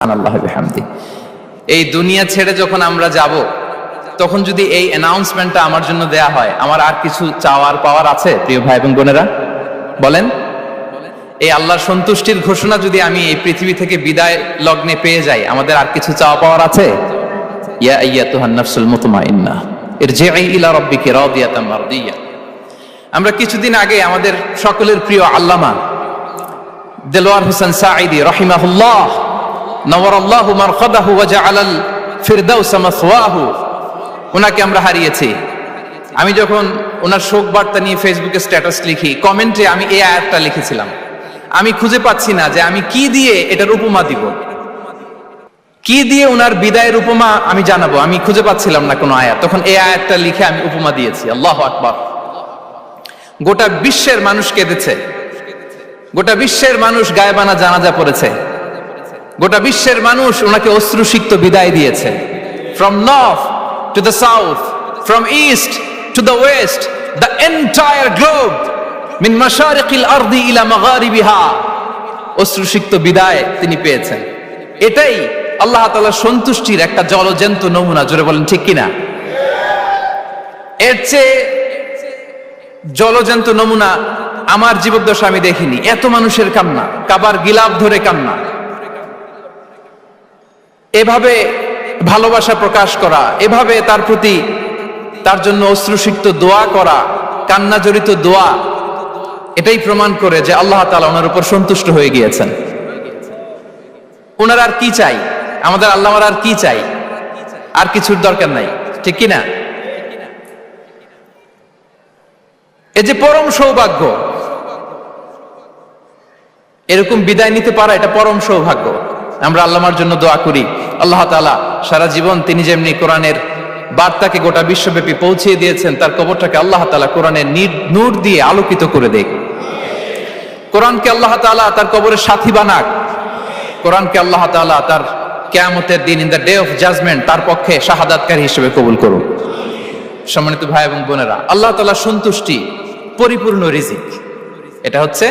আল্লাহ বিহামদি। এই দুনিয়া ছেড়ে যখন আমরা যাব, তখন যদি এই অ্যানাউন্সমেন্টটা আমার জন্য দেয়া হয়, আমার আর কিছু চাওয়ার পাওয়ার আছে? প্রিয় ভাই এবং বোনেরা বলেন, এই আল্লাহর সন্তুষ্টির ঘোষণা যদি আমি এই পৃথিবী থেকে বিদায় লগ্নে পেয়ে যাই, আমাদের আর কিছু চাওয়া পাওয়ার আছে? ইয়া আইয়াতুহান নাফসুল মুতমাইন্নাহ ইরজিই ইলা রাব্বিকি রাদিয়াতাম মারদিয়া। আমরা কিছুদিন আগে আমাদের সকলের প্রিয় আল্লামা দেলোয়ার হোসেন সাঈদী রাহিমাহুল্লাহ নওয়ারাল্লাহু মারকাদাহু ওয়া জাআলাল ফিরদাউস মাসওয়াহু, ওনাকে আমরা হারিয়েছি। আমি যখন ওনার শোক বার্তা নিয়ে ফেসবুকে স্ট্যাটাস লিখি, কমেন্টে আমি এই আয়াতটা লিখেছিলাম। আমি খুঁজে পাচ্ছি না যে আমি কি দিয়ে এটার উপমা দিব, কি দিয়ে ওনার বিদায়ের উপমা আমি জানাবো। আমি খুঁজে পাচ্ছিলাম না কোনো আয়াত। তখন এই আয়াতটা লিখে আমি উপমা দিয়েছি। আল্লাহু আকবার। গোটা বিশ্বের মানুষ কেঁদেছে, গোটা বিশ্বের মানুষ গায়েবানা জানাজা পড়েছে, গোটা বিশ্বের মানুষ ওনাকে অশ্রুসিক্ত বিদায় দিয়েছে। From north to the south, from east to the west, the entire globe, মিন মাশারিকিল আরদি ইলা মাগারিবিহা, অশ্রুসিক্ত বিদায় তিনি পেয়েছেন। এটাই আল্লাহ তাআলার সন্তুষ্টির একটা জলজ্যান্ত নমুনা। জোরে বলেন ঠিক কিনা? এর চেয়ে জলজ্যান্ত নমুনা আমার জীবদ্দশা আমি দেখিনি। এত মানুষের কান্না, কাবার গিলাফ ধরে কান্না, এভাবে ভালোবাসা প্রকাশ করা, এভাবে তার প্রতি তার জন্য অশ্রুসিক্ত দোয়া করা, কান্না জড়িত দোয়া, এটাই প্রমাণ করে যে আল্লাহ তাআলা ওনার উপর সন্তুষ্ট হয়ে গিয়েছেন। ওনার আর কি চাই? আমাদের আল্লাহর আর কি চাই? আর কিছুর দরকার নাই, ঠিক কিনা? এই যে পরম সৌভাগ্য, এরকম বিদায় নিতে পারা, এটা পরম সৌভাগ্য। আমরা আল্লাহর জন্য দোয়া করি, আল্লাহ তাআলা সারা জীবন তিনি যেমনি কোরআনের বার্তাকে গোটা বিশ্বব্যাপী পৌঁছিয়ে দিয়েছেন, তার কবরটাকে আল্লাহ তাআলা কোরআনের নূর দিয়ে আলোকিত করে দেখ। কোরআনকে আল্লাহ তাআলা তার কবরের সাথী বানাক। কোরআনকে আল্লাহ তাআলা তার কিয়ামতের দিন, in the day of judgement, তার পক্ষে শাহাদাতকারী হিসেবে কবুল করুন। সম্মানিত ভাই এবং বোনেরা, আল্লাহ তাআলার সন্তুষ্টি পরিপূর্ণ রিজিক, এটা হচ্ছে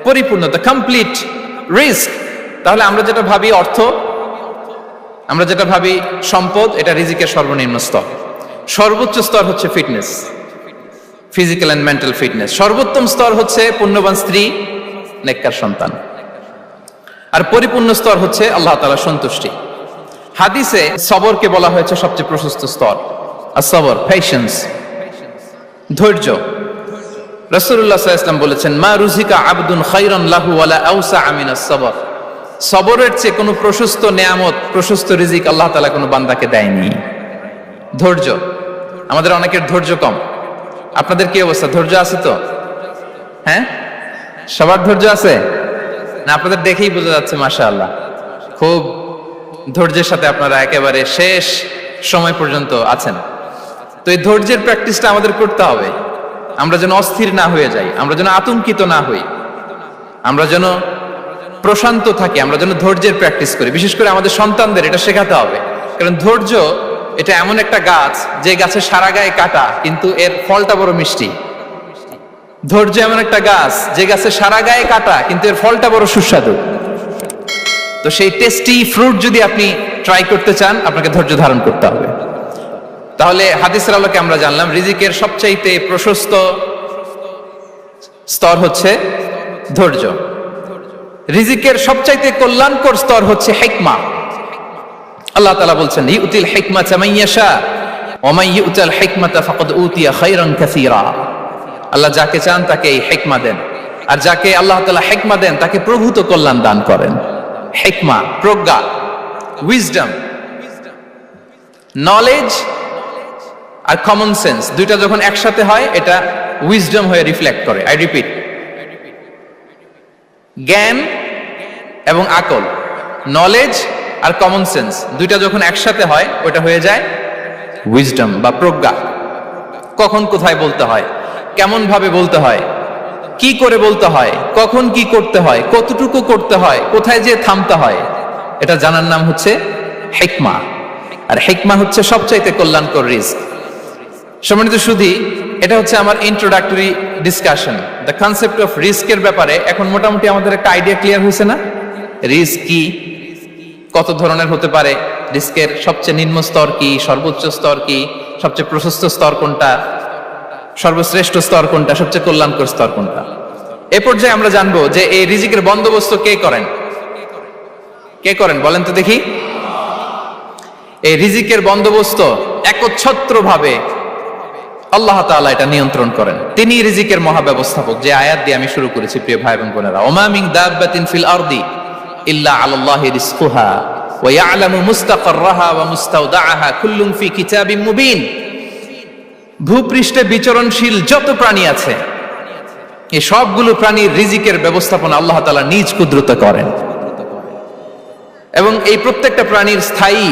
পরিপূর্ণ, দ্য কমপ্লিট রিস্ক। তাহলে আমরা যেটা ভাবি অর্থ, আমরা যেটা ভাবি সম্পদ, এটা রিজিকের সর্বনিম্ন স্তর। সর্বোচ্চ স্তর হচ্ছে fitness, physical and mental fitness. সর্বোত্তম স্তর হচ্ছে পুণ্যবান স্ত্রী, নেককার সন্তান। আর পরিপূর্ণ স্তর হচ্ছে আল্লাহ তাআলার সন্তুষ্টি। হাদিসে সবরকে বলা হয়েছে সবচেয়ে প্রশস্ত স্তর। আর সবর, পেশেন্স, ধৈর্য। রাসূলুল্লাহ সাল্লাল্লাহু আলাইহি ওয়াসাল্লাম বলেছেন, মা রুজিকা আবদুন খায়রান লাহু ওয়ালা আওসা মিনাস সবর। সবরের চেয়ে কোনো প্রশস্ত নেয়ামত, প্রশস্ত রিজিক আল্লাহ তাআলা কোনো বান্দাকে দেয়নি। ধৈর্য, আমাদের অনেকের ধৈর্য কম। আপনাদের কি অবস্থা? ধৈর্য আছে তো? হ্যাঁ, সবার ধৈর্য আছে না? আপনাদের দেখেই বোঝা যাচ্ছে মাশাআল্লাহ, খুব ধৈর্যের সাথে আপনারা একেবারে শেষ সময় পর্যন্ত আছেন। তো এই ধৈর্যের প্র্যাকটিসটা আমাদের করতে হবে। আমরা যেন অস্থির না হয়ে যাই, আমরা যেন আতঙ্কিত না হই, আমরা যেন প্রশান্ত থাকি, আমরা যেন ধৈর্যের প্র্যাকটিস করি। বিশেষ করে আমাদের সন্তানদের এটা শেখাতে হবে। কারণ ধৈর্য এটা এমন একটা গাছ, যে গাছে সারা গায়ে কাটা কিন্তু এর ফলটা বড় মিষ্টি। ধৈর্য এমন একটা গাছ, যে গাছে সারা গায়ে কাটা কিন্তু এর ফলটা বড় সুস্বাদু। তো সেই টেস্টি ফ্রুট যদি আপনি ট্রাই করতে চান, আপনাকে ধৈর্য ধারণ করতে হবে। তাহলে হাদিসের আলোকে আমরা জানলাম রিজিকের সবচাইতে প্রশস্ত স্তর হচ্ছে ধৈর্য। রিজিকের সবচাইতে কল্যাণকর স্তর হচ্ছে হিকমা। আল্লাহ তাআলা বলছেন, ইউতিল হিকমাতা মান ইয়াশা ওয়া মান ইউতাল হিকমাতা ফাকাদ উতিয়া খায়রান কাসীরা। আল্লাহ যাকে চান তাকে এই হিকমা দেন, আর যাকে আল্লাহ তাআলা হিকমা দেন তাকে প্রভূত কল্যাণ দান করেন। হিকমা, প্রজ্ঞা, উইজডম, নলেজ আর কমন সেন্স, দুইটা যখন একসাথে হয় এটা উইজডম হয়ে রিফ্লেক্ট করে। আই রিপিট, জ্ঞান এবং আকল, নলেজ আর কমন সেন্স, দুইটা যখন একসাথে হয় ওটা হয়ে যায় উইজডম বা প্রজ্ঞা। কখন কোথায় বলতে হয়, কেমন ভাবে বলতে হয়, কি করে বলতে হয়, কখন কি করতে হয়, কতটুকু করতে হয়, কোথায় যে থামতে হয়, এটা জানার নাম হচ্ছে হিকমা। আর হিকমা হচ্ছে সবচাইতে কল্যাণকর রিস্ক। সম্মানিত সুধী, এটা হচ্ছে আমার introductory discussion. The concept of রিস্কের ব্যাপারে এখন মোটামুটি আমাদের একটা আইডিয়া ক্লিয়ার হয়েছে না? রিস্ক কি, কত ধরনের হতে পারে, রিস্কের সবচেয়ে নিম্ন স্তর কি, সর্বোচ্চ স্তর কি, সবচেয়ে প্রশস্ত স্তর কোনটা, সর্বশ্রেষ্ঠ স্তর কোনটা, সবচেয়ে কল্যাণকর স্তর কোনটা। এ পর্যায়ে আমরা জানবো যে এই রিজিকের বন্দোবস্ত কে করেন। কে করেন বলেন তো দেখি। এই রিজিকের বন্দোবস্ত একচ্ছত্রভাবে আল্লাহ তাআলা এটা নিয়ন্ত্রণ করেন। তিনি রিজিকের মহাব্যবস্থাপক। যে আয়াত দিয়ে আমি শুরু করেছি প্রিয় ভাই এবং বোনেরা, ওমা মিন দাব্বাতিন ফিল আরদি ইল্লা আলাল্লাহি রিজকুহা ওয়া ইয়ালামু মুস্তাকাররাহা ওয়া মুস্তাওদাআহা কুল্লুন ফি কিতাবিম মুবিন। ভূপৃষ্ঠে বিচরণশীল যত প্রাণী আছে, এই সবগুলো প্রাণীর রিজিকের ব্যবস্থাপনা আল্লাহ তাআলা নিজ কুদরতে করেন, এবং এই প্রত্যেকটা প্রাণীর স্থায়ী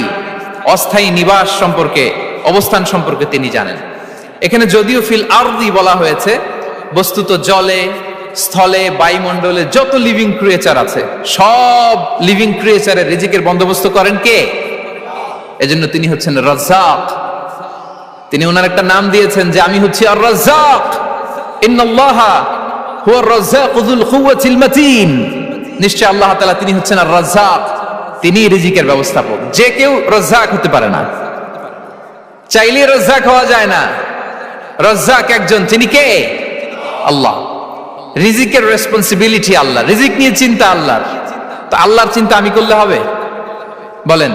অস্থায়ী নিবাস সম্পর্কে, অবস্থান সম্পর্কে তিনি জানেন। এখানে যদিও ফিল আরদি বলা হয়েছে, বস্তুত জলে, স্থলে, বায়ুমণ্ডলে যত লিভিং ক্রিয়েচার আছে, সব লিভিং ক্রিয়েচারের রিজিকের বন্দোবস্ত করেন কে? এজন্য তিনি হচ্ছেন রাজ্জাক। তিনি ওনার একটা নাম দিয়েছেন যে আমি হচ্ছি আর রাজ্জাক, ইন্নাল্লাহা হুয়ার রাজ্জাকু যুল কুওয়াতিল মাতিন। নিশ্চয় আল্লাহ তাআলা তিনি হচ্ছেন আর রাজ্জাক, তিনি রিজিকের ব্যবস্থাপক। যে কেউ রাজ্জাক হতে পারে না, চাইলে রাজ্জাক হওয়া যায় না। রাজ্জাক একজন, তিনি কে? আল্লাহ। রিজিকের রেসপন্সিবিলিটি আল্লাহ, রিজিক নিয়ে চিন্তা আল্লাহর। তো আল্লাহর চিন্তা আমি করলে হবে? বলেন,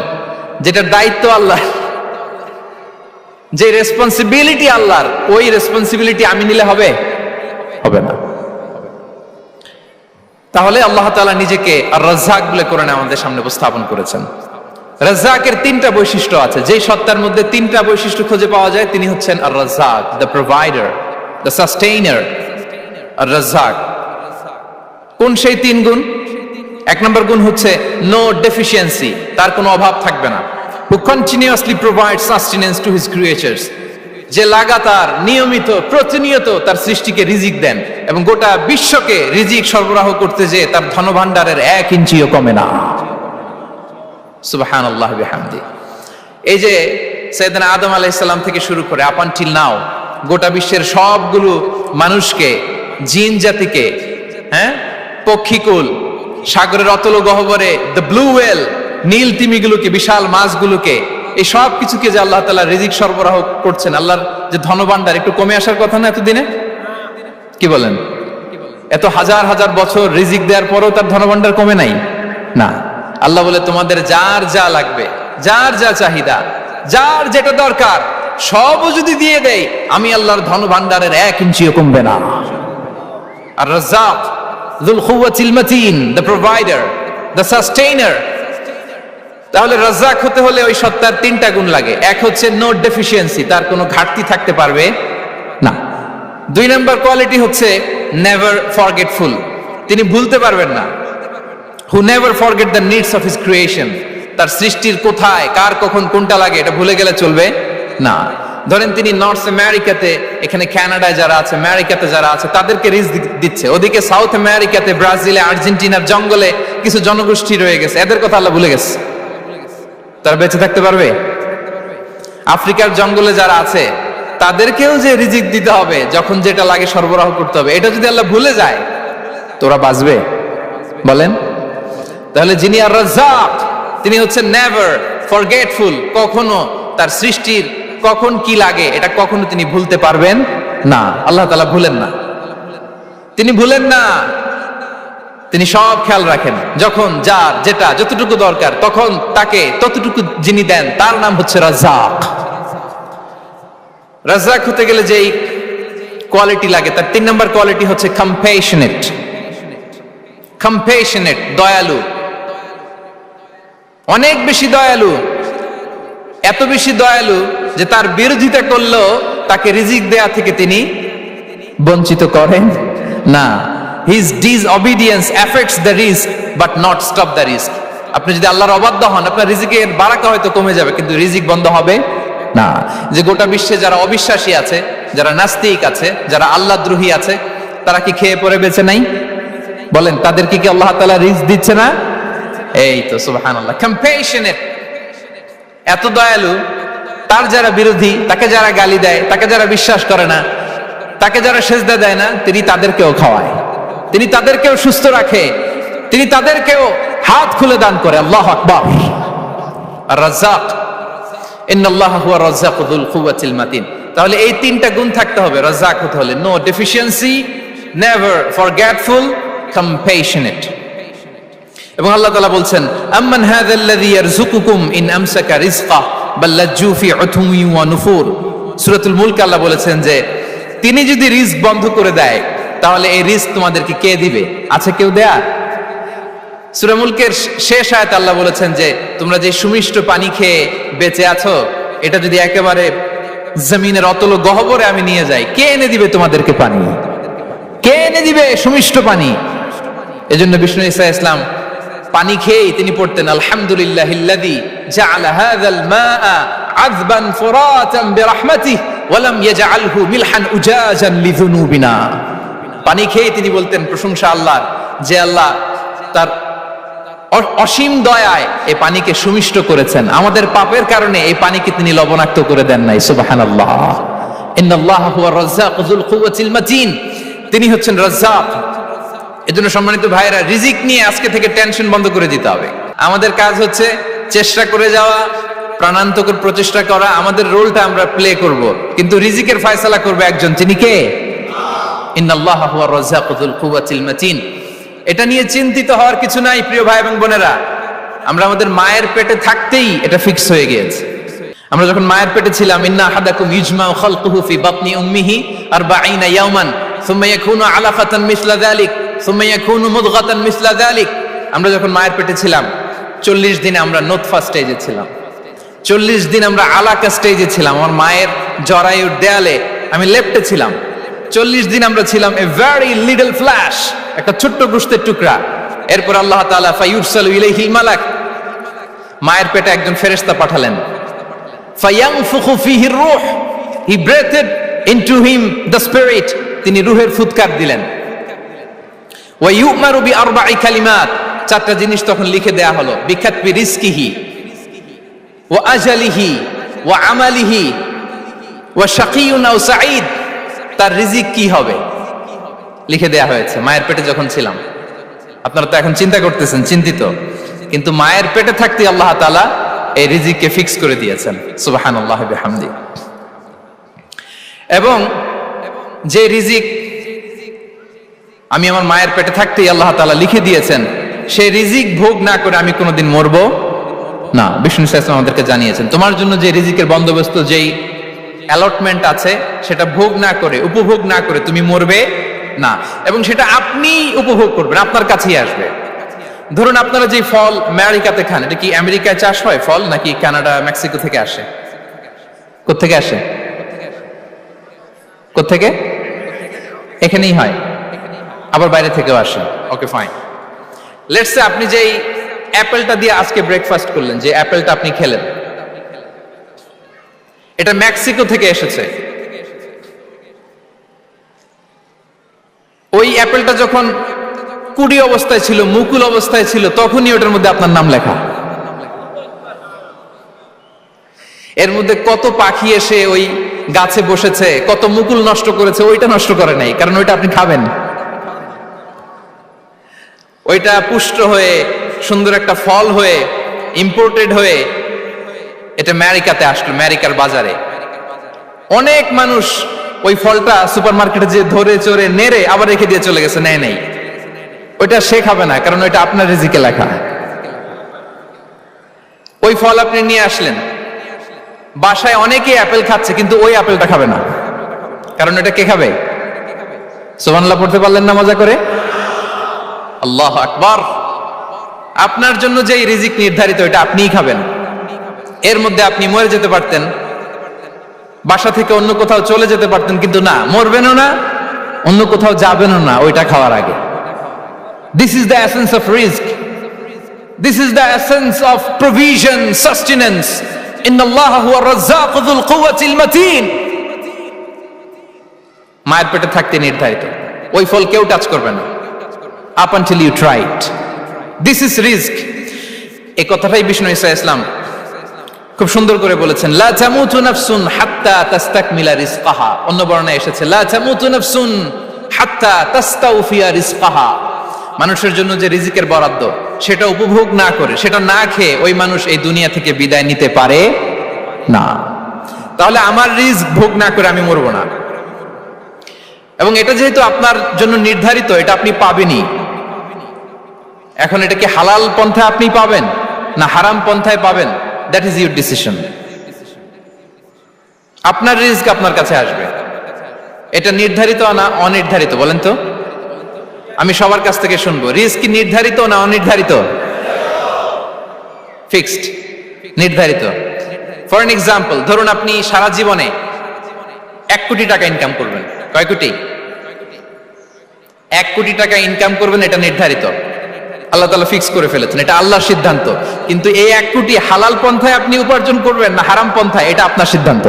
যেটার দায়িত্ব আল্লাহ, যে রেসপন্সিবিলিটি আল্লাহর, ওই রেসপন্সিবিলিটি আমি নিলে হবে? হবে না। তাহলে আল্লাহ তাআলা নিজেকে আর রাজ্জাক বলে কোরআনে আমাদের সামনে উপস্থাপন করেছেন। রাজ্জাকের তিনটা বৈশিষ্ট্য আছে। যে সত্তার মধ্যে তিনটা বৈশিষ্ট্য খুঁজে পাওয়া যায় তিনি হচ্ছেন আর রাজ্জাক, দ্য প্রোভাইডার, দ্য সাস্টেইনার। আর রাজ্জাক কোন সেই তিন গুণ? এক নম্বর গুণ হচ্ছে নো ডেফিসিয়েন্সি, তার কোনো অভাব থাকবে না। হু continuously provide sustenance to his creatures, যে লাগাতার, নিয়মিত, প্রতিনিয়ত তার সৃষ্টিকে রিজিক দেন, এবং গোটা বিশ্বকে রিজিক সরবরাহ করতে যে তার ধনভাণ্ডারের 1 ইঞ্চিও কমে না। সুবহানাল্লাহ বিহামদি। এই যে সাইয়েদনা আদম আলাইহিস সালাম থেকে শুরু করে আপ আনটিল নাও গোটা বিশ্বের সবগুলো মানুষকে, জিন জাতিকে, পক্ষীকুল, সাগরের অতল গহ্বরে দ্য ব্লু ওয়েল, নীল তিমিগুলোকে, বিশাল মাছগুলোকে, এই সব কিছুকে যে আল্লাহ তাআলা রিজিক সরবরাহ করছেন, আল্লাহর যে ধনভাণ্ডার একটু কমে আসার কথা না এতদিনে? কি বলেন? এত হাজার হাজার বছর রিজিক দেওয়ার পরেও তার ধনভাণ্ডার কমে নাই না। আল্লাহ বলে তোমাদের যার যা লাগবে, যার যা চাহিদা, যার যেটা দরকার সবও যদি দিয়ে দেয়, আমি আল্লাহর ধনভাণ্ডারের 1 ইঞ্চিও কমবে না। আর Razzak যুল কুওয়াতিল মাতিন, the provider, the sustainer. তাহলে রাজ্জাক হতে হলে ওই সত্তার তিনটা গুণ লাগে। এক হচ্ছে নো ডেফিসিয়েন্সি, তার কোনো ঘাটতি থাকতে পারবে না। 2 নম্বর কোয়ালিটি হচ্ছে নেভার ফরগেটফুল, তিনি ভুলতে পারবেন না। Who never forget the needs of his creation, তার সৃষ্টির কোথায়, কার, কখন, কোনটা লাগে এটা ভুলে গেলে চলবে না। ধরেন তিনি নর্থ আমেরিকাতে, এখানে কানাডায় যারা আছে, আমেরিকাতে যারা আছে, তাদেরকে রিজিক দিচ্ছে। ওদিকে সাউথ আমেরিকাতে, ব্রাজিলে, আর্জেন্টিনার জঙ্গলে কিছু জনগোষ্ঠী রয়ে গেছে, এদের কথা আল্লাহ ভুলে গেছে। তারা বেঁচে থাকতে পারবে? আফ্রিকার জঙ্গলে যারা আছে তাদেরকেও যে রিজিক দিতে হবে, যখন যেটা লাগে সরবরাহ করতে হবে, এটা যদি আল্লাহ ভুলে যায় তোরা বাঁচবে? বলেন। তাহলে যিনি আর রাজ্জাক, তিনি হচ্ছেন নেভার ফরগেটফুল, কখনো তার সৃষ্টির কখন কি লাগে এটা কখনো তিনি ভুলতে পারবেন না। আল্লাহ তাআলা ভুলেন না, তিনি ভুলেন না, তিনি সব খেয়াল রাখেন। যখন যার যেটা যতটুকু দরকার তখন তাকে ততটুকু যিনি দেন, তার নাম হচ্ছে রাজ্জাক। রাজ্জাক হতে গেলে যেই কোয়ালিটি লাগে, তার 3 নম্বর কোয়ালিটি হচ্ছে কম্প্যাশনেট। কম্প্যাশনেট, দয়ালু, অনেক বেশি দয়ালু। এত বেশি দয়ালু যে তার বিরোধিতা করলেও তাকে রিজিক দেয়া থেকে তিনি বঞ্চিত করেন না। His disobedience affects the risk but not stop the risk. আপনি যদি আল্লাহর অবাধ্য হন, আপনার রিজিকের বারাকা হয়তো কমে যাবে, কিন্তু রিজিক বন্ধ হবে না। যে গোটা বিশ্বে যারা অবিশ্বাসী আছে, যারা নাস্তিক আছে, যারা আল্লাহদ্রোহী আছে, তারা কি খেয়ে পরে বেঁচে নাই? বলেন, তাদেরকে কি আল্লাহ তাআলা রিজিক দিচ্ছে না? এই তো সুবহানাল্লাহ। কম্প্যাশনেট, এত দয়ালু, তার যারা বিরোধী, তাকে যারা গালি দেয়, তাকে যারা বিশ্বাস করে না, তাকে যারা সেজদা দেয় না, তিনি তাদেরকেও খাওয়ায়, তিনি তাদেরকেও সুস্থ রাখে, তিনি তাদেরকেও হাত খুলে দান করে। আল্লাহু আকবার। আর রাজ্জাক, ইন্নাল্লাহা হুয়া রাজ্জাকু যুল কুওয়াতিল মাতিন। তাহলে এই তিনটা গুণ থাকতে হবে রাজ্জাক হতে হলে: no deficiency, never forgetful, compassionate. এবং আল্লাহ তাআলা বলছেন, আম্মান হাযাল্লাযী ইয়ারযুকুকুম ইন আমসাকা রিজকাহ বাল লাজ্জু ফি উতুওয়ি ওয়া নুফুর। সূরাতুল মুলক আল্লাহ বলেছেন যে তিনি যদি রিজক বন্ধ করে দেয় তাহলে এই রিজক তোমাদেরকে কে দিবে? আছে কেউ দেয়া? সূরা মুলকের শেষ আয়াতে আল্লাহ বলেছেন যে তোমরা যে সুমিষ্ট পানি খেয়ে বেঁচে আছো, এটা যদি একেবারে জমিনের অতল গহ্বরে আমি নিয়ে যাই, কে এনে দিবে তোমাদেরকে পানি? কে এনে দিবে সুমিষ্ট পানি? এজন্য বিষ্ণু ঈসা ইসলাম পানি খেয়েই তিনি পড়তেন, আলহামদুলিল্লাহিল্লাযী জাআলা হাযাল মাআ আযবান ফুরাতান বিরাহমাতিহি ওয়া লাম ইয়াজআলহু মিলহান উজাজান লিযুনুবিনা। পানি খেয়েই তিনি বলতেন প্রশংসা আল্লাহর, যে আল্লাহ তার অসীম দয়ায় এই পানিকে সুমিষ্ট করেছেন, আমাদের পাপের কারণে এই পানিকে তিনি লবণাক্ত করে দেন নাই। সুবহানাল্লাহ। ইন্নাল্লাহা হুয়ার রাজ্জাকু যুল কুওয়াতিল মাতিন। তিনি হচ্ছেন রাজ্জাক। এজন্য সম্মানিত ভাইরা, রিজিক নিয়ে আজকে থেকে টেনশন বন্ধ করে দিতে হবে। আমাদের কাজ হচ্ছে চেষ্টা করে যাওয়া, প্রাণান্তকর প্রচেষ্টা করা, আমাদের রোলটা আমরা প্লে করব, কিন্তু রিজিকের ফয়সালা করবে একজন, তিনি কে? ইন্নাল্লাহা হুয়ার রাজ্জাকু যুল কুওয়াতিল মাতিন। এটা নিয়ে চিন্তিত হওয়ার কিছু নাই প্রিয় ভাই এবং বোনেরা। আমরা আমাদের মায়ের পেটে থাকতেই এটা ফিক্স হয়ে গিয়েছে। আমরা যখন মায়ের পেটে ছিলাম, ইন্না আহাদাকুম ইজমাউ খালকুহু ফি বাতনি উম্মিহি 40 ইয়াওমান সুম্মা ইয়াকুনু আলাকাতান মিসলা যালিক সুম্মা ইয়াকুনু মুদগাতান মিসলা যালিক। আমরা যখন মায়ের পেটে ছিলাম 40 দিনে আমরা নুতফা স্টেজে ছিলাম, 40 দিন আমরা আলাকা স্টেজে ছিলাম। আমার মায়ের জরায়ুর দেয়ালে আমি লেপ্টে ছিলাম। 40 দিন আমরা ছিলাম এ ভেরি লিটল ফ্ল্যাশ, একটা ছোট্ট গোশতের টুকরা। এরপর আল্লাহ তাআলা ফায়ুরসালু ইলাইহিল মালাক, মায়ের পেটে একজন ফেরেশতা পাঠালেন। ফায়ানফুখু ফিহির রূহ, he breathed into him the spirit, তিনি রূহের ফুৎকার দিলেন। ওয়া ইউমারু বিআরবা'i কালিমাত, চারটা জিনিস তখন লিখে দেয়া হলো। বিকাতবি রিজকিহি ওয়া আজালিহি ওয়া আমালিহি ওয়া শাকিয়ুন আও সাঈদ, তার রিজিক কি হবে লিখে দেয়া হয়েছে মায়ের পেটে যখন ছিলাম। আপনারা তো এখন চিন্তা করতেছেন, চিন্তিত, কিন্তু মায়ের পেটে থাকতে আল্লাহ তাআলা এই রিজিককে ফিক্স করে দিয়েছেন। সুবহানাল্লাহি বিহামদি। এবং যে রিজিক আমি আমার মায়ের পেটে থাকতেই আল্লাহ তাআলা লিখে দিয়েছেন, সেই রিজিক ভোগ না করে আমি কোনোদিন মরবো না। বিষ্ণু সাল্লাল্লাহু আলাইহি ওয়াসাল্লাম আমাদেরকে জানিয়েছেন, তোমার জন্য যে রিজিকের বন্দোবস্ত, যেই অ্যালটমেন্ট আছে, সেটা ভোগ না করে, উপভোগ না করে তুমি মরবে না। এবং সেটা আপনি উপভোগ করবেন, আপনার কাছেই আসবে। ধরুন আপনারা যে ফল আমেরিকাতে খান, এটা কি আমেরিকায় চাষ হয় ফল, নাকি কানাডা মেক্সিকো থেকে আসে? কোত্থেকে আসে? কোত্থেকে? এখানেই হয়, আবার বাইরে থেকেও আসে। Okay fine. লেটস সে আপনি যেই অ্যাপেলটা দিয়ে আজকে ব্রেকফাস্ট করলেন, যে অ্যাপেলটা আপনি খেলেন, এটা মেক্সিকো থেকে এসেছে। ওই অ্যাপেলটা যখন কুড়ি অবস্থায় ছিল, মুকুল অবস্থায় ছিল, তখনই ওটার মধ্যে আপনার নাম লেখা। এর মধ্যে কত পাখি এসে ওই গাছে বসেছে, কত মুকুল নষ্ট করেছে, ওইটা নষ্ট করে নাই, কারণ ওইটা আপনি খাবেন। ওইটা পুষ্ট হয়ে সুন্দর একটা ফল হয়ে ইম্পোর্টেড হয়ে এটা আমেরিকাতে আসলো, আমেরিকার বাজারে। অনেক মানুষ ওই ফলটা সুপারমার্কেটে যে ধরে চড়ে নেড়ে আবার রেখে দিয়ে চলে গেছে, নেয় নেই। ওইটা সে খাবে না, কারণ ওইটা আপনার রিজিকে লেখা। ওই ফল আপনি নিয়ে আসলেন, বাসায় অনেকে অ্যাপেল খাচ্ছে, কিন্তু ওই অ্যাপেলটা খাবে না, কারণ এটা কে খাবে? সুবহানাল্লাহ পড়তে পারলেন না মজা করে? আল্লাহু আকবার। আপনার জন্য যে রিজিক নির্ধারিত, এটা আপনিই খাবেন। এর মধ্যে আপনি মরে যেতে পারতেন, বাসা থেকে অন্য কোথাও চলে যেতে পারতেন, কিন্তু না, মরবেনও না, অন্য কোথাও যাবেনও না ওইটা খাওয়ার আগে। This is the essence of risk, this is the essence of provision, sustenance. ইন্নাল্লাহা হুয়ার রাজ্জাকু যুল কুওয়াতিল মাতিন। মায়ের পেটে থাকতে নির্ধারিত, ওই ফল কেউ টাচ করবে না up until you try it. This is risk. এই কথাটাই বিষ্ণু ঈসা ইসলাম খুব সুন্দর করে বলেছেন, লা তামুতু নাফসুন হাত্তা তাস্তাকমিলা রিজকাহা। অন্য বর্ণনায় এসেছে লা তামুতু নাফসুন হাত্তা তাস্তাউফিয়া রিজকাহা। মানুষের জন্য যে রিজিকের বরাদ্দ, সেটা উপভোগ না করে, সেটা না খেয়ে ওই মানুষ এই দুনিয়া থেকে বিদায় নিতে পারে না। তাহলে আমার রিস্ক ভোগ না করে আমি মরবো না, এবং এটা যেহেতু আপনার জন্য নির্ধারিত, এটা আপনি পাবেনই। এখন এটা কি হালাল পন্থায় আপনি পাবেন না হারাম পন্থায় পাবেন, দ্যাট ইজ ইউর ডিসিশন। আপনার রিস্ক আপনার কাছে আসবে, এটা নির্ধারিত না অনির্ধারিত বলেন তো? আমি সবার কাছ থেকে শুনবো, রিস্ক কি নির্ধারিত না অনির্ধারিত? ফিক্সড, নির্ধারিত। ফর এন এক্সাম্পল, ধরুন আপনি সারা জীবনে 1 কোটি টাকা ইনকাম করবেন। কয় কোটি? 1 কোটি টাকা ইনকাম করবেন, এটা নির্ধারিত, আল্লাহ তাআলা ফিক্স করে ফেলেছেন, এটা আল্লাহর সিদ্ধান্ত। কিন্তু এই 1 কোটি হালাল পন্থায় আপনি উপার্জন করবেন না হারাম পন্থায়, এটা আপনার সিদ্ধান্ত।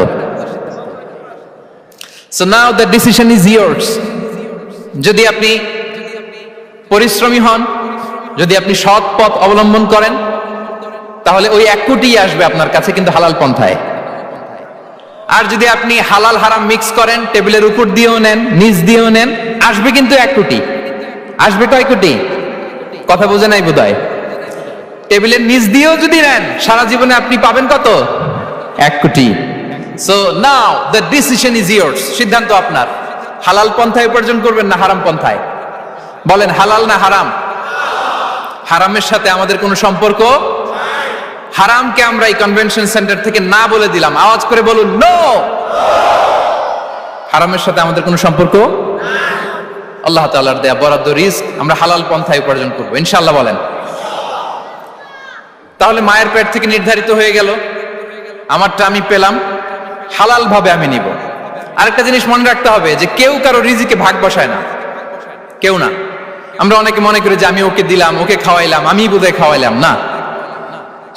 So now the decision is yours. যদি আপনি পরিশ্রমী হন, যদি আপনি সৎ পথ অবলম্বন করেন, তাহলে ওই 1 কোটি আসবে আপনার কাছে, কিন্তু হালাল পন্থায়। আর যদি আপনি হালাল হারাম মিক্স করেন, টেবিলের উপর দিয়েও নেন নিচ দিয়েও নেন, আসবে কিন্তু 1 কোটি। আসবে কয় কোটি? কথা বোঝে নাই বোধহয়। টেবিলের নিচ দিয়েও যদি নেন, সারা জীবনে আপনি পাবেন কত? 1 কোটি। So now the decision is yours. সিদ্ধান্ত আপনার, হালাল পন্থায় উপার্জন করবেন না হারাম পন্থায়। বলেন হালাল না হারাম? হারামের সাথে আমাদের কোনো সম্পর্ক? হারামকে আমরা এই কনভেনশন সেন্টার থেকে না বলে দিলাম, আওয়াজ করে বলুন নো। হারামের সাথে আমাদের কোনো সম্পর্ক? আল্লাহ তাআলার দেয়া বরাদ্দ রিস্ক আমরা হালাল পন্থায় উপার্জন করব ইনশাআল্লাহ। বলেন। তাহলে মায়ের পেট থেকে নির্ধারিত হয়ে গেল, আমারটা আমি পেলাম, হালাল ভাবে আমি নিব। আরেকটা জিনিস মনে রাখতে হবে যে কেউ কারো রিজিকে ভাগ বসায় না, কেউ না। আমরা অনেকে মনে করি যে আমি ওকে দিলাম, ওকে খাওয়াইলাম, আমি বোধহয় খাওয়াইলাম। না,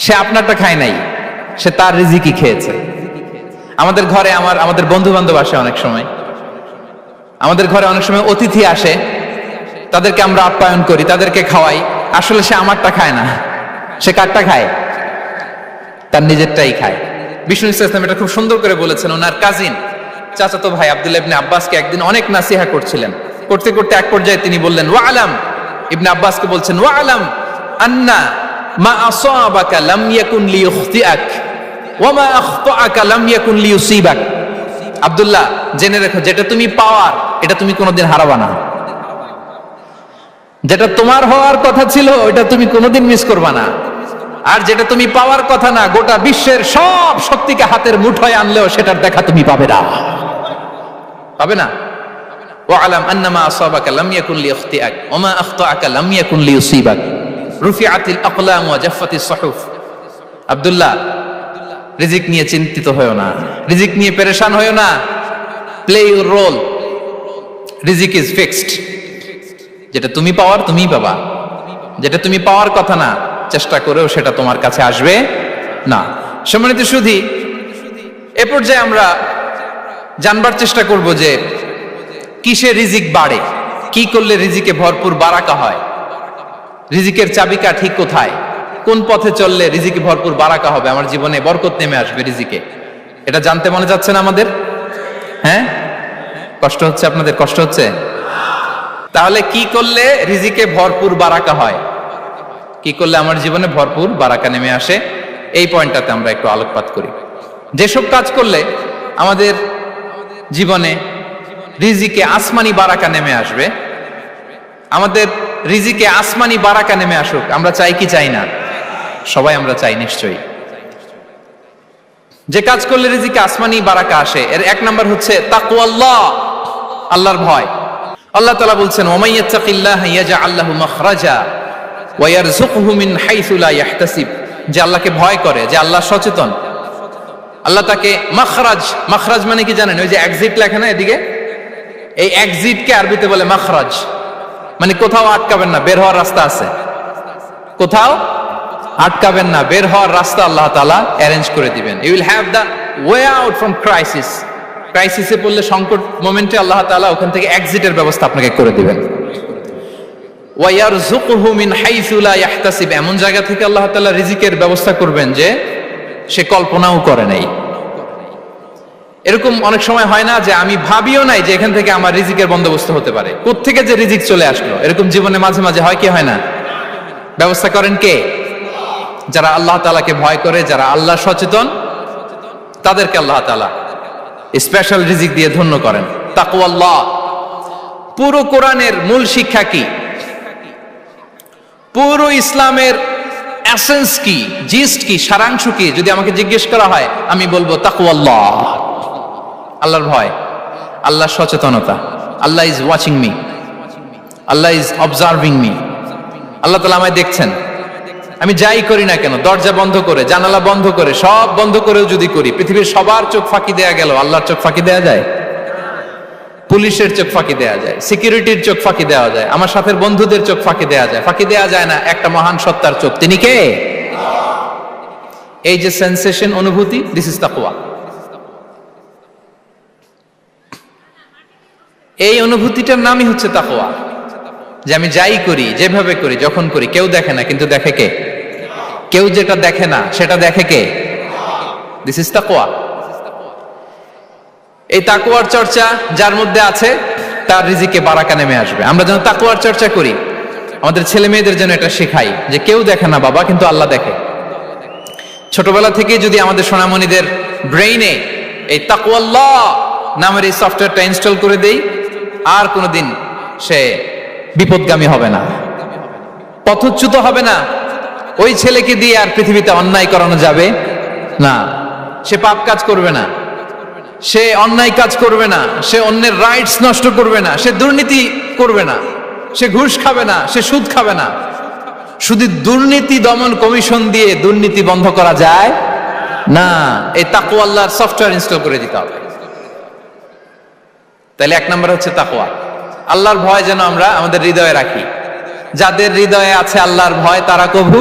সে আপনারটা খায় নাই, সে তার রিজিকই খেয়েছে। আমাদের ঘরে আমাদের বন্ধু বান্ধব আসে, অনেক সময় আমাদের ঘরে অনেক সময় অতিথি আসে, তাদেরকে আমরা আপ্যায়ন করি, তাদেরকে খাওয়াই। আসলে সে আমারটা খায় না, সে কারটা খায়? তার নিজেরটাই খায়। বিষ্ণু ইসলাম এটা খুব সুন্দর করে বলেছেন। ওনার কাজিন চাচাতো ভাই আব্দুল্লাহ ইবনে আব্বাসকে একদিন অনেক নাসিহা করছিলেন, করতে করতে এক পর্যায়ে তিনি বললেন, ওয়া আলাম, ইবনে আব্বাসকে বলছেন, ওয়া আলাম আন্না মা আসাবাকা লাম ইয়াকুন লিইখতিআক ওয়া মা আখতাআকা লাম ইয়াকুন লিইউসিবাক। আব্দুল্লাহ, জেনে রেখো, যেটা তুমি পাওয়ার এটা তুমি কোনোদিন হারাবা না। যেটা তোমার হওয়ার কথা ছিল ওটা তুমি কোনোদিন মিস করবা না। আর যেটা তুমি পাওয়ার কথা না, গোটা বিশ্বের সব শক্তিকে হাতের মুঠোয় আনলেও সেটার দেখা তুমি পাবে না, পাবে না। ওয়া আলাম আন্নামা আসাবাকা লাম ইয়াকুন লিইখতিআক ওয়া মা আখতাআকা লাম ইয়াকুন লিইউসিবাক রুফিআতিল আকলাম ওয়া জাফফাতিস সুহুফ। আব্দুল্লাহ, রিজিক নিয়ে চিন্তিত হয়ো না, রিজিক নিয়ে পেরেশান হয়ো না। প্লে ইউর রোল, রিজিক ইজ ফিক্সড। যেটা তুমি পাওয়ার তুমিই পাবা, যেটা তুমি পাওয়ার কথা না, চেষ্টা করেও সেটা তোমার কাছে আসবে না। সম্মানিত সুধী, এ পর্যায়ে আমরা জানবার চেষ্টা করব যে কিসে রিজিক বাড়ে, কি করলে রিজিকে ভরপুর বারাকা হয়, রিজিকের চাবিকা ঠিক কোথায়, কোন পথে চললে রিজিকে ভরপুর বারাকা হবে, আমার জীবনে বরকত নেমে আসবে রিজিকে। এটা জানতে মনে যাচ্ছে না আমাদের? হ্যাঁ, কষ্ট হচ্ছে আপনাদের? কষ্ট হচ্ছে? তাহলে কি করলে রিজিকে ভরপুর বারাকা হয়, কি করলে আমার জীবনে ভরপুর বারাকা নেমে আসে, এই পয়েন্টটাতে আমরা একটু আলোকপাত করি। যেসব কাজ করলে আমাদের জীবনে রিজিকে আসমানি বারাকা নেমে আসবে, আমাদের রিজিকে আসমানি বারাকা নেমে আসুক, আমরা চাই কি চাই না? সবাই আমরা চাই নিশ্চয়ই। যে কাজ করলে রিজিকে আসমানি বারাকা আসে, এর 1 নাম্বার হচ্ছে তাকওয়াল্লাহ, আল্লাহর ভয়। আল্লাহ তাআলা বলছেন, ওয়া মাইয়াত্তাকিল্লাহা ইয়াজআল লাহু মাখরাজা ওয়া ইয়ারযুকহু মিন হাইসু লা ইয়াহতাসিব। যে আল্লাহকে ভয় করে, যে আল্লাহ সচেতন, আল্লাহ তাকে মাখরাজ, মাখরাজ মানে কি জানেন? ওই যে এক্সিট লেখা না এদিকে, এই এক্সিটকে আরবিতে বলে মাখরাজ, মানে কোথাও আটকাবেন না, বের হওয়ার রাস্তা আছে, কোথাও আটকাবেন না, বের হওয়ার রাস্তা আল্লাহ তাআলা অ্যারেঞ্জ করে দিবেন। You will have the way out from crisis. ক্রাইসিসে পড়লে, সংকট মোমেন্টে আল্লাহ তাআলা ওখান থেকে এক্সিটের ব্যবস্থা আপনাকে করে দিবেন। ওয়া ইয়ারযুকহু মিন হাইসু লা ইয়াহতাসিব, এমন জায়গা থেকে আল্লাহ তাআলা রিজিকের ব্যবস্থা করবেন যে সে কল্পনাও করে নাই। এরকম অনেক সময় হয় না যে আমি ভাবিও নাই যে এখান থেকে আমার রিজিকের বন্দোবস্ত হতে পারে, কোত্থেকে যে রিজিক চলে আসলো, এরকম জীবনে মাঝে মাঝে হয় কি হয় না? ব্যবস্থা করেন কে? যারা আল্লাহ তাআলাকে ভয় করে, যারা আল্লাহ সচেতন, তাদেরকে আল্লাহ তাআলা স্পেশাল রিজিক দিয়ে ধন্য করেন। তাকওয়াল্লাহ। পুরো কোরআনের মূল শিক্ষা কি? পুরো ইসলামের এসেন্স কি, জিস্ট কি, সারাংশ কি যদি আমাকে জিজ্ঞেস করা হয়, আমি বলবো তাকওয়াল্লাহ, আল্লাহর ভয়, আল্লাহর সচেতনতা। Allah is watching me, Allah is observing me. আল্লাহ তাআলা আমায় দেখছেন। আমি যাই করি না কেন, দরজা বন্ধ করে, জানালা বন্ধ করে, সব বন্ধ করেও যদি করি, পৃথিবীর সবার চোখ ফাঁকি দেয়া গেল, আল্লাহর চোখ ফাঁকি দেয়া যায়? পুলিশের চোখ ফাঁকি দেয়া যায়, সিকিউরিটির চোখ ফাঁকি দেওয়া যায়, আমার সাথে বন্ধুদের চোখ ফাঁকি দেয়া যায়, ফাঁকি দেয়া যায় না একটা মহান সত্তার চোখ। তিনি কে? এই যে সেন্সেশন, অনুভূতি, দিস ইজ তাকওয়া। এই অনুভূতিটার নামই হচ্ছে তাকওয়া। যে আমি যাই করি, যেভাবে করি, যখন করি, কেউ দেখে না, কিন্তু দেখে কে? কেউ যেটা দেখে না সেটা দেখে কে? দিস ইজ তাকওয়া। এই তাকওয়ার চর্চা যার মধ্যে আছে, তার রিজিকে বারাকা নেমে আসবে। আমরা যেন তাকওয়ার চর্চা করি, আমাদের ছেলে মেয়েদের জন্য এটা শেখাই যে কেউ দেখে না বাবা, কিন্তু আল্লাহ দেখে। ছোটবেলা থেকে যদি আমাদের সোনামণিদের ব্রেইনে এই তাকওয়াল্লাহ নামের এই সফটওয়্যারটা ইনস্টল করে দেই, আর কোনোদিন সে বিপদগামী হবে না, পথচ্যুত হবে না। ওই ছেলেকে দিয়ে আর পৃথিবীতে অন্যায় করানো যাবে না। সে পাপ কাজ করবে না, সে অন্যায় কাজ করবে না, সে অন্যের রাইটস নষ্ট করবে না, সে দুর্নীতি করবে না, সে ঘুষ খাবে না, সে সুদ খাবে না। শুধু দুর্নীতি দমন কমিশন দিয়ে দুর্নীতি বন্ধ করা যায় না। এই তাকওয়া আল্লাহর সফটওয়্যার ইনস্টল করে দিতে হবে। তাহলে এক নম্বর হচ্ছে তাকওয়া। আল্লাহর ভয় যেন আমরা আমাদের হৃদয়ে রাখি। যাদের হৃদয়ে আছে আল্লাহর ভয়, তারা কভু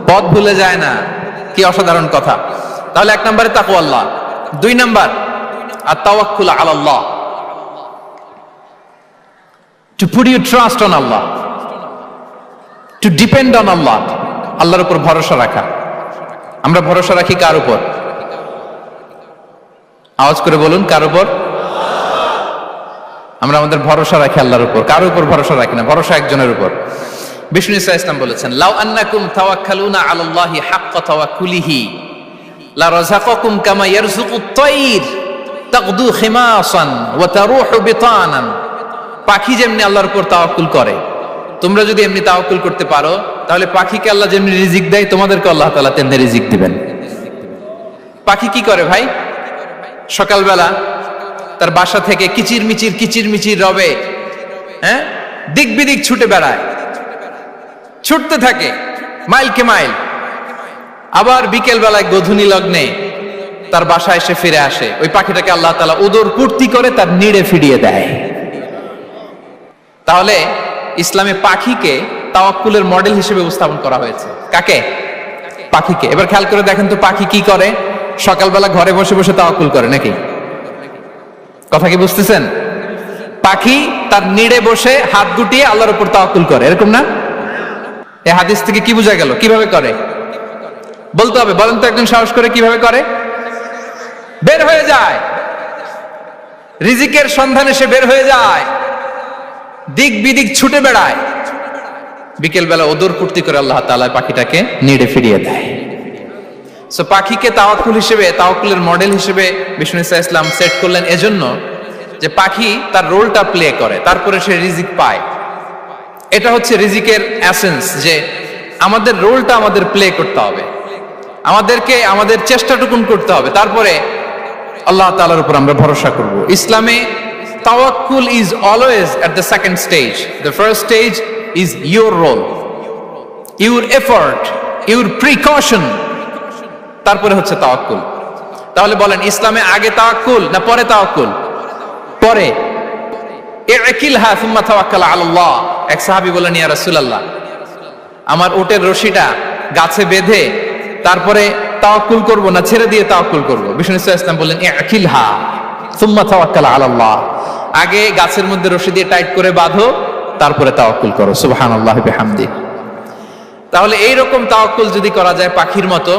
পথ ভুলে যায় না। কি অসাধারণ কথা! তাহলে এক নম্বরে তাকওয়া আল্লাহ। দুই নম্বর আত-তাওয়াক্কুল আলাল্লাহ, to put your trust on Allah, to depend on Allah, আল্লাহর উপর ভরসা রাখা। আমরা ভরসা রাখি কার উপর? আওয়াজ করে বলুন, কার উপর? আমরা আমাদের ভরসা রাখি আল্লাহর উপর, কার উপর ভরসা রাখি না। ভরসা একজনের উপর। বিষ্ণু ইসা ইসলাম বলেছেন, লাউ আন্নাকুম তাওয়াক্কালুনা আলাল্লাহি হাক্কা তাওয়াক্কুলিহি লা রাযাকাকুম কামা ইয়ারযুকুত তায়র তাগদু খিমাসান ওয়া তারুহু বিতানান। পাখি যেমনি আল্লাহর উপর তাওয়াক্কুল করে, তোমরা যদি এমনি তাওয়াক্কুল করতে পারো, তাহলে পাখিকে আল্লাহ যেমনি রিজিক দেয়, তোমাদেরকে আল্লাহ তাআলা তেমনি রিজিক দিবেন। পাখি কি করে ভাই? সকালবেলা তার বাসা থেকে কিচির মিচির রবে, হ্যাঁ, দিক বিদিক ছুটে বেড়ায়, ছুটতে থাকে মাইলকে মাইল। আবার বিকেল বেলায় গোধূলি লগ্নে তার বাসায় এসে ফিরে আসে। ওই পাখিটাকে আল্লাহ তাআলা উদর পূর্তি করে তার নিড়ে ফিরিয়ে দেয়। তাহলে ইসলামে পাখিকে তাওয়াক্কুলের মডেল হিসেবে উপস্থাপন করা হয়েছে। কাকে? পাখিকে। এবার খেয়াল করে দেখেন তো, পাখি কি করে? সকালবেলা ঘরে বসে বসে তাওয়াক্কুল করে নাকি? কথা কি বুঝতেছেন? পাখি তার নিড়ে বসে হাত গুটিয়ে আল্লাহর উপর তাওয়াক্কুল করে, এরকম না? এই হাদিস থেকে কি বোঝা গেল? কিভাবে করে বলতে হবে, বলেন তো একজন সাহস করে কিভাবে করে? বের হয়ে যায়, রিজিকের সন্ধানে সে বের হয়ে যায়, দিক বিদিক ছুটে বেড়ায়। বিকেল বেলা ওদর পূর্তি করে আল্লাহ তাআলা পাখিটাকে নিড়ে ফিরিয়ে দেয়। সো পাখিকে তাওয়াক্কুল হিসেবে, তাওয়াক্কুলের মডেল হিসেবে বিষ্ণু ইসা ইসলাম সেট করলেন এজন্য যে পাখি তার রোলটা প্লে করে, তারপরে সে রিজিক পায়। এটা হচ্ছে রিজিকের এসেন্স, যে আমাদের রোলটা আমাদের প্লে করতে হবে, আমাদেরকে আমাদের চেষ্টাটুকুন করতে হবে, তারপরে আল্লাহ তাআলার উপর আমরা ভরসা করব। ইসলামে তাওয়াক্কুল is always at the second stage. The first stage is your role, your effort, your precaution. তারপরে হচ্ছে তাওয়াক্কুল। তাহলে বলেন, ইসলামে আগে তাওয়াক্কুল না পরে তাওয়াক্কুল? পরে। ইকিলহা সুম্মা তাওয়াক্কাল আলাল্লাহ। এক সাহাবী বলেন, ইয়া রাসূলুল্লাহ, আমার উটের রশিটা গাছে বেঁধে তারপরে তাওয়াক্কুল করব না ছেড়ে দিয়ে তাওয়াক্কুল করব? বিষ্ণু ইসলাম বললেন, ইকিলহা সুম্মা তাওয়াক্কাল আলাল্লাহ। আগে গাছের মধ্যে রশি দিয়ে টাইট করে বাঁধো, তারপরে তাওয়াক্কুল করো। সুবহানাল্লাহি বিহামদি। তাহলে এইরকম তাওয়াক্কুল যদি করা যায় পাখির মতো,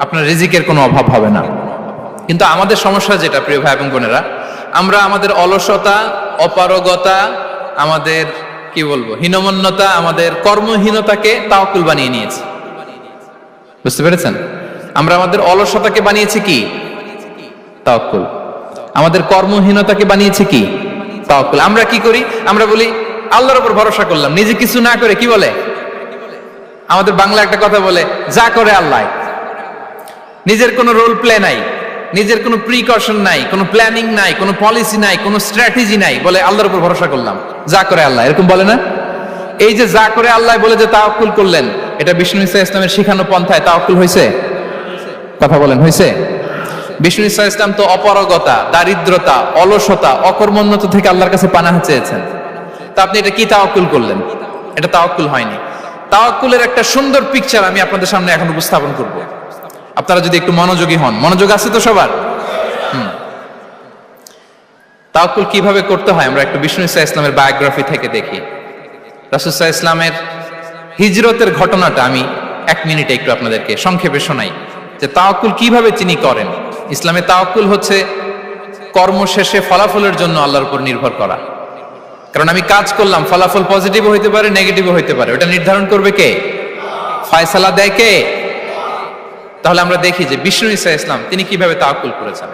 আপনার রিজিকের কোনো অভাব হবে না। কিন্তু আমাদের সমস্যা যেটা, প্রিয় ভাই এবং বোনেরা, আমরা আমাদের অলসতা, অপারগতা, আমাদের কি বলবো, হীনমন্যতা আমাদের কর্মহীনতাকে তাওয়াক্কুল বানিয়ে নিয়েছে। বুঝতে পেরেছেন? আমরা আমাদের অলসতাকে বানিয়েছি কি? তাওয়াক্কুল। আমাদের কর্মহীনতাকে বানিয়েছে কি? তাওয়াক্কুল। আমরা কি করি? আমরা বলি আল্লাহর উপর ভরসা করলাম, নিজে কিছু না করে। কি বলে আমাদের বাংলা একটা কথা বলে, যা করে আল্লাহ। নিজের কোনো রোল প্লে নাই, নিজের কোনো প্রিকশন নাই, কোনো প্ল্যানিং নাই, কোনো পলিসি নাই, কোনো স্ট্র্যাটেজি নাই, বলে আল্লাহর উপর ভরসা করলাম, যা করে আল্লাহ। এরকম বলে না? এই যে যা করে আল্লাহ বলে যে তাওয়াক্কুল করলেন, এটা বিষ্ণু ঈসা ইসলামের শিখানো পন্থায় তাওয়াক্কুল হয়েছে? কথা বলেন, হয়েছে? বিষ্ণু ঈসা ইসলাম তো অপারগতা, দারিদ্রতা, অলসতা, অকর্মণ্যতা থেকে আল্লাহর কাছে পানাহ চেয়েছেন। তা আপনি এটা কি তাওয়াক্কুল করলেন? এটা তাওয়াক্কুল হয়নি। তাওয়াক্কুলের একটা সুন্দর পিকচার আমি আপনাদের সামনে এখন উপস্থাপন করব, আপনারা যদি একটু মনোযোগী হন। মনোযোগ আছে তো সবার? তাওয়াক্কুল কিভাবে করতে হয় আমরা একটু বিষ্ণু ঈসা ইসলামের বায়োগ্রাফি থেকে দেখি। রাসূল সাল্লাল্লাহু আলাইহি ওয়াসাল্লামের হিজরতের ঘটনাটা আমি 1 মিনিটে একটু আপনাদেরকে সংক্ষেপে শোনাই, যে তাওয়াক্কুল কিভাবে তিনি করেন। ইসলামে তাওয়াক্কুল হচ্ছে কর্ম শেষে ফলাফলের জন্য আল্লাহর উপর নির্ভর করা। কারণ আমি কাজ করলাম, ফলাফল পজিটিভও হইতে পারে, নেগেটিভও হইতে পারে, ওটা নির্ধারণ করবে কে? ফয়সালা দেয় কে? তাহলে আমরা দেখি যে বিষ্ণু ঈসা ইসলাম তিনি কিভাবে তাওয়াক্কুল করেছেন।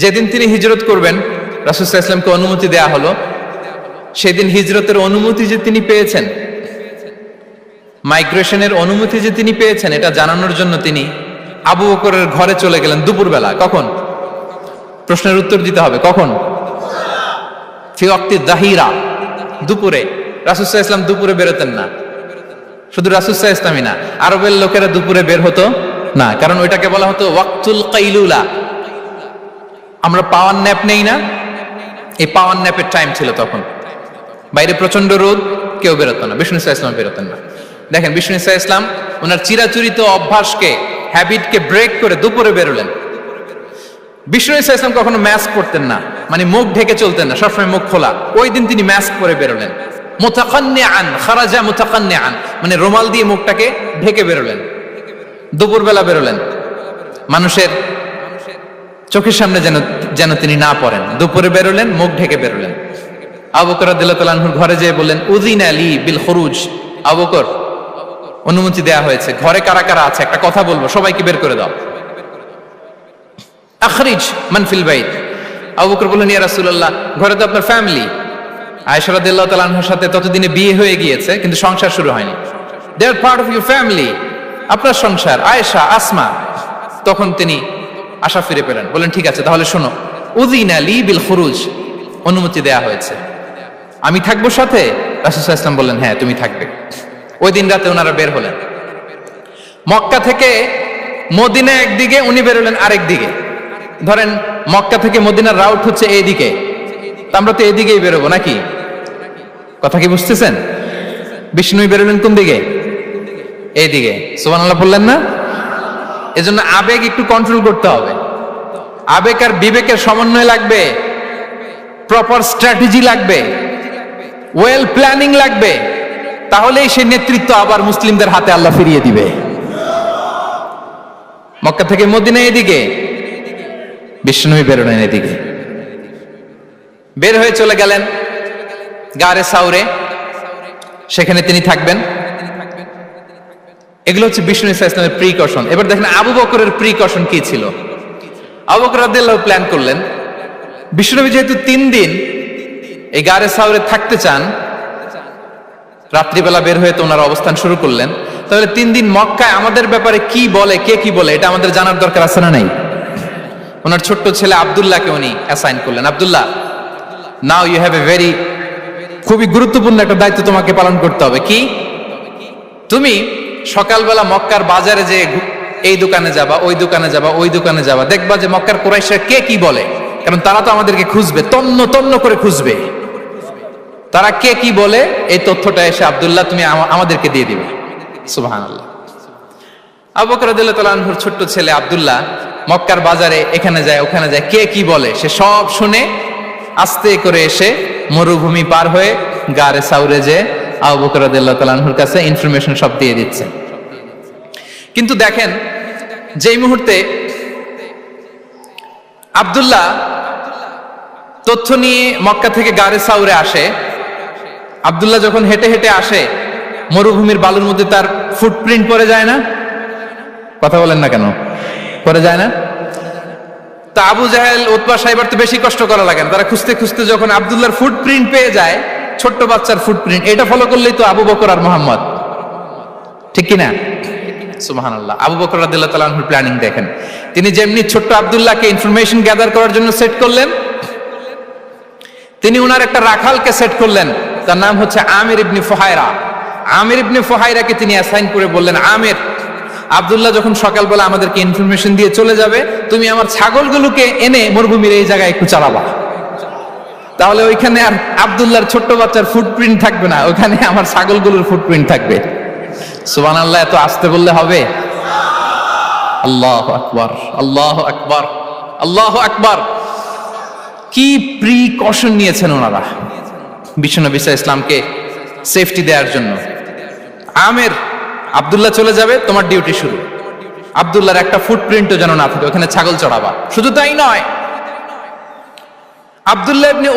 যেদিন তিনি হিজরত করবেন, রাসূল সাল্লাল্লাহু আলাইহি ওয়াসাল্লামকে অনুমতি দেয়া হলো, সেদিন হিজরতের অনুমতি যে তিনি পেয়েছেন, মাইগ্রেশনের অনুমতি যে তিনি পেয়েছেন, এটা জানানোর জন্য তিনি আবু বকরের ঘরে চলে গেলেন দুপুরবেলা। কখন? প্রশ্নের উত্তর দিতে হবে, কখন? ফি ওয়াক্তি যাহিরা, দুপুরে। রাসূল সাল্লাল্লাহু আলাইহি ওয়াসাল্লাম দুপুরে বেরোতেন না। শুধু রাসূল সাল্লাল্লাহু আলাইহি ওয়াসাল্লামই না, আরবের লোকেরা দুপুরে বের হতো না, কারণ ওইটাকে বলা হতো ওয়াক্তুল কাইলুলা। আমরা পাওয়ার ন্যাপ নেই না, এই পাওয়ার ন্যাপের টাইম ছিল তখন। বাইরে প্রচন্ড রোদ, কেউ বেরোতো না, বিষ্ণু ঈসা ইসলাম বেরোতেন না। দেখেন বিষ্ণু ঈসা ইসলাম ওনার চিরাচরিত অভ্যাসকে, হ্যাবিটকে ব্রেক করে দুপুরে বেরোলেন। বিষ্ণু ঈসা ইসলাম কখনো মাস্ক পরতেন না, মানে মুখ ঢেকে চলতেন না, সবসময় মুখ খোলা। ওই দিন তিনি মাস্ক পরে বেরোলেন। মুতাকান্নিআন, খারাজা মুতাকান্নিআন, মানে রুমাল দিয়ে মুখটাকে ঢেকে বেরোলেন, দুপুরবেলা বেরোলেন। মানুষের চোখের সামনে যেন তিনি না পড়েন, দুপুরে বেরোলেন, মুখ ঢেকে বেরোলেন। আবু বকর রাদিয়াল্লাহু তাআলা আনহুর ঘরে যেয়ে বললেন, উযিনা লি বিল খুরুজ। আবু বকর, অনুমতি দেয়া হয়েছে, ঘরে কারা কারা আছে একটা কথা বলবো, সবাইকে বের করে দাও। আখরিজ মান ফিল বাইত। আবু বকর বললেন, ইয়া রাসূলুল্লাহ, ঘরে তো আপনার ফ্যামিলি। আয়েশা রাদিয়াল্লাহু তাআলা আনহার সাথে ততদিনে বিয়ে হয়ে গিয়েছে, কিন্তু সংসার শুরু হয়নি। দে আর পার্ট অফ ইউর ফ্যামিলি, আপনার সংসার, আয়েশা, আসমা। তখন তিনি আশা ফিরে পেলেন, বলেন ঠিক আছে তাহলে শোনো, উযিনা লি বিল খুরুজ, অনুমতি দেয়া হয়েছে, আমি থাকবো সাথে? রাসূল সাল্লাল্লাহু আলাইহি ওয়াসাল্লাম বললেন, হ্যাঁ তুমি থাকবে। ওই দিন রাতে ওনারা বের হলেন। মক্কা থেকে মদিনা একদিকে, উনি বেরোলেন আরেক দিকে। ধরেন মক্কা থেকে মদিনার রাউট হচ্ছে এইদিকে, আমরা তো এদিকেই বেরোবো নাকি? কথা কি বুঝতেছেন? বিষ্ণু বেরোলেন কোন দিকে? এইদিকে। সুবহানাল্লাহ বললেন না? এজন্য আবেগ একটু কন্ট্রোল করতে হবে। আবেগ আর বিবেকের সমন্বয় লাগবে, প্রপার স্ট্র্যাটেজি লাগবে, ওয়েল প্ল্যানিং লাগবে, তাহলেই সেই নেতৃত্ব আবার মুসলিমদের হাতে আল্লাহ ফিরিয়ে দিবে। মক্কা থেকে মদিনা এদিকে, বিষ্ণু বেরোলেন এদিকে। বের হয়ে চলে গেলেন গারে সাউরে, সেখানে তিনি থাকবেন। এগুলো হচ্ছে বিষ্ণু ঈসা ইসলামের প্রিকশন। এবার দেখেন আবু বকরের প্রিকশন কি ছিল। আবু বকর রাদিয়াল্লাহু প্ল্যান করলেন, বিষ্ণুনবী যেহেতু 3 দিন এই গারে সাউরে থাকতে চান, রাত্রিবেলা বের হয়ে তো ওনার অবস্থান শুরু করলেন, তাহলে 3 দিন মক্কায় আমাদের ব্যাপারে কি বলে, কে কি বলে, এটা আমাদের জানার দরকার আছে না নাই? ওনার ছোট্ট ছেলে আব্দুল্লাহকে উনি অ্যাসাইন করলেন। Abdullah, now you have a very, খুবই গুরুত্বপূর্ণ একটা দায়িত্ব তোমাকে পালন করতে হবে। কি? তুমি সকালবেলা মক্কার বাজারে যে এই দোকানে যাবা, ওই দোকানে যাবা, ওই দোকানে যাবা, দেখবা যে মক্কার কুরাইশরা কে কি বলে, কারণ তারা তো আমাদেরকে খুঁজবে, তন্ন তন্ন করে খুঁজবে। তারা কে কি বলে এই তথ্যটা এসে আব্দুল্লাহ তুমি আমাদেরকে দিয়ে দিবে। সুবহানাল্লাহ। আবু বকর রাদিয়াল্লাহু তাআলা আনহুর ছোট্ট ছেলে আব্দুল্লাহ মক্কার বাজারে এখানে যায় ওখানে যায়, কে কি বলে সে সব শুনে আস্তে করে এসে মরুভূমি পার হয়ে গারে সাউরে যে আবু বকর রাদিয়াল্লাহু তাআলা আনহুর কাছে ইনফরমেশন সব দিয়ে দিচ্ছে। কিন্তু দেখেন যেই মুহূর্তে আব্দুল্লাহ তথ্য নিয়ে মক্কা থেকে গারে সাউরে আসে, আব্দুল্লাহ যখন হেঁটে হেঁটে আসে, মরুভূমির বালুর মধ্যে তার ফুটপ্রিন্ট পড়ে যায় না? কথা বলেন না কেন? পড়ে যায় না? তা আবু জাহেল, উতবা সাইবার তো বেশি কষ্ট করা লাগে না, তারা খুঁজতে খুঁজতে যখন আব্দুল্লাহর ফুটপ্রিন্ট পেয়ে যায়, ছোট্ট বাচ্চার ফুটপ্রিন্ট, এটা ফলো করলেই তো আবু বকর আর মোহাম্মদ, ঠিক কিনা? সুবহানাল্লাহ। আবু বকর রাদিয়াল্লাহু তাআলা আনহুর প্ল্যানিং দেখেন, তিনি যেমনি ছোট্ট আব্দুল্লাহকে ইনফরমেশন গ্যাদার করার জন্য সেট করলেন, তিনি উনার একটা রাখালকে সেট করলেন, তার নাম হচ্ছে আমির ইবনে ফুহায়রা। আমির ইবনে ফুহায়রাকে তিনি অ্যাসাইন করে বললেন, আমির, আব্দুল্লাহ যখন সকালবেলা আমাদেরকে ইনফরমেশন দিয়ে চলে যাবে, তুমি আমার ছাগলগুলোকে এনে মরুভূমির এই জায়গায় একটু চালাবা, তাহলে ওইখানে আর আব্দুল্লাহর ছোট্ট বাচ্চার ফুটপ্রিন্ট থাকবে না, ওখানে আমার ছাগলগুলোর ফুটপ্রিন্ট থাকবে। সুবহানাল্লাহ। এত আসতে বললে হবে? আল্লাহু আকবার, আল্লাহু আকবার, আল্লাহু আকবার। কি প্রিকশন নিয়েছেন ওনারা বিশ্বনবী সাল্লাল্লাহু আলাইহি ইসলামকে সেফটি দেওয়ার জন্য। আমের, আব্দুল্লাহ চলে যাবে, তোমার ডিউটি শুরু, আব্দুল্লাহর একটা ফুটপ্রিন্টও যেন না থাকে, ওখানে ছাগল চড়াবা। শুধু তাই নয়, আব্দুল্লাহ ইবনে